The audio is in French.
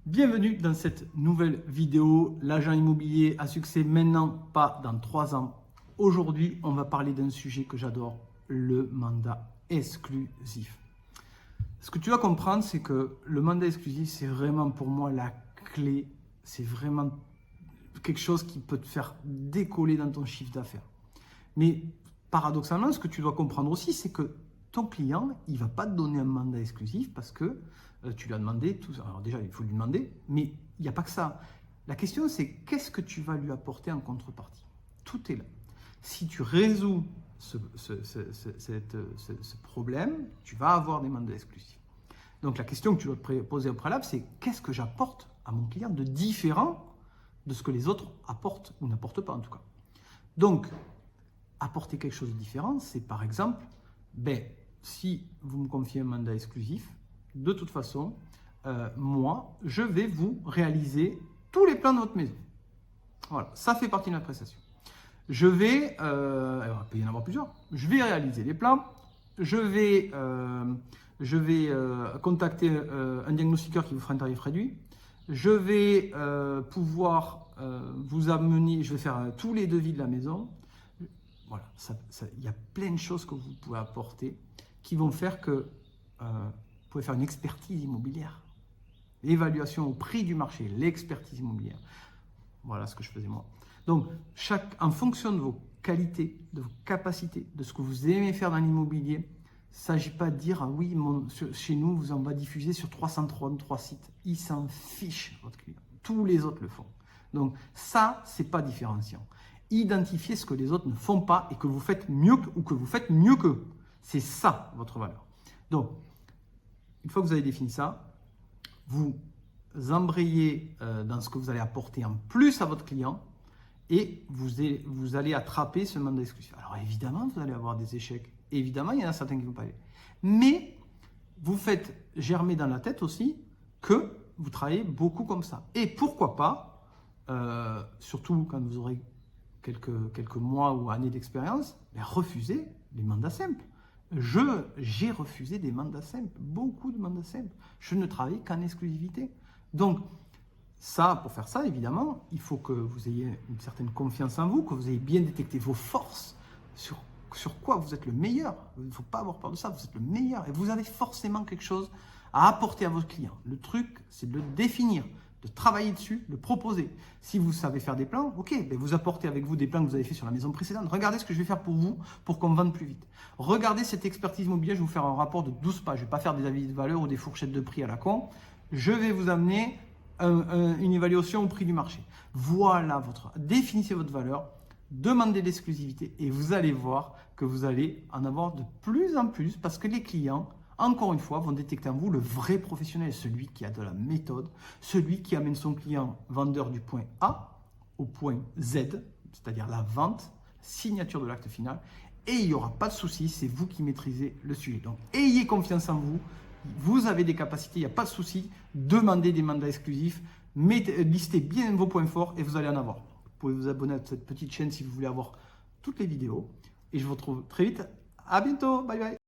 Bienvenue dans cette nouvelle vidéo, l'agent immobilier à succès maintenant, pas dans 3 ans. Aujourd'hui, on va parler d'un sujet que j'adore, le mandat exclusif. Ce que tu vas comprendre, c'est que le mandat exclusif, c'est vraiment pour moi la clé, c'est vraiment quelque chose qui peut te faire décoller dans ton chiffre d'affaires. Mais paradoxalement, ce que tu dois comprendre aussi, c'est que ton client, il ne va pas te donner un mandat exclusif parce que tu lui as demandé tout ça. Alors déjà, il faut lui demander, mais il n'y a pas que ça. La question, c'est qu'est-ce que tu vas lui apporter en contrepartie? Tout est là. Si tu résous ce problème, tu vas avoir des mandats exclusifs. Donc la question que tu dois te poser au préalable, c'est qu'est-ce que j'apporte à mon client de différent de ce que les autres apportent ou n'apportent pas en tout cas. Donc, apporter quelque chose de différent, c'est par exemple, si vous me confiez un mandat exclusif, de toute façon, moi, je vais vous réaliser tous les plans de votre maison. Voilà, ça fait partie de la prestation. Je vais, il peut y en avoir plusieurs, je vais réaliser les plans, je vais contacter un diagnostiqueur qui vous fera un tarif réduit, je vais pouvoir vous amener, je vais faire tous les devis de la maison. Voilà, il y a plein de choses que vous pouvez apporter qui vont faire que vous pouvez faire une expertise immobilière, l'évaluation au prix du marché, l'expertise immobilière. Voilà ce que je faisais moi. Donc, en fonction de vos qualités, de vos capacités, de ce que vous aimez faire dans l'immobilier, il ne s'agit pas de dire, ah oui, chez nous, on va diffuser sur 333 sites. Il s'en fiche, votre client. Tous les autres le font. Donc, ça, ce n'est pas différenciant. Identifiez ce que les autres ne font pas et que vous faites mieux ou que vous faites mieux qu'eux. C'est ça, votre valeur. Donc, une fois que vous avez défini ça, vous embrayez dans ce que vous allez apporter en plus à votre client et vous allez attraper ce mandat exclusif. Alors évidemment, vous allez avoir des échecs. Évidemment, il y en a certains qui ne vont pas aller. Mais vous faites germer dans la tête aussi que vous travaillez beaucoup comme ça. Et pourquoi pas, surtout quand vous aurez quelques mois ou années d'expérience, refuser les mandats simples. J'ai refusé des mandats simples, beaucoup de mandats simples. Je ne travaille qu'en exclusivité. Donc, pour faire ça, évidemment, il faut que vous ayez une certaine confiance en vous, que vous ayez bien détecté vos forces, sur quoi vous êtes le meilleur. Il ne faut pas avoir peur de ça, vous êtes le meilleur. Et vous avez forcément quelque chose à apporter à votre client. Le truc, c'est de le définir, de travailler dessus, de proposer. Si vous savez faire des plans, ok, vous apportez avec vous des plans que vous avez fait sur la maison précédente. Regardez ce que je vais faire pour vous, pour qu'on vende plus vite. Regardez cette expertise immobilière, je vais vous faire un rapport de 12 pages. Je ne vais pas faire des avis de valeur ou des fourchettes de prix à la con. Je vais vous amener une évaluation au prix du marché. Voilà définissez votre valeur, demandez l'exclusivité et vous allez voir que vous allez en avoir de plus en plus parce que les clients, encore une fois, vont détecter en vous le vrai professionnel, celui qui a de la méthode, celui qui amène son client vendeur du point A au point Z, c'est-à-dire la vente, signature de l'acte final, et il n'y aura pas de souci, c'est vous qui maîtrisez le sujet. Donc, ayez confiance en vous, vous avez des capacités, il n'y a pas de souci, demandez des mandats exclusifs, listez bien vos points forts et vous allez en avoir. Vous pouvez vous abonner à cette petite chaîne si vous voulez avoir toutes les vidéos, et je vous retrouve très vite. À bientôt, bye bye.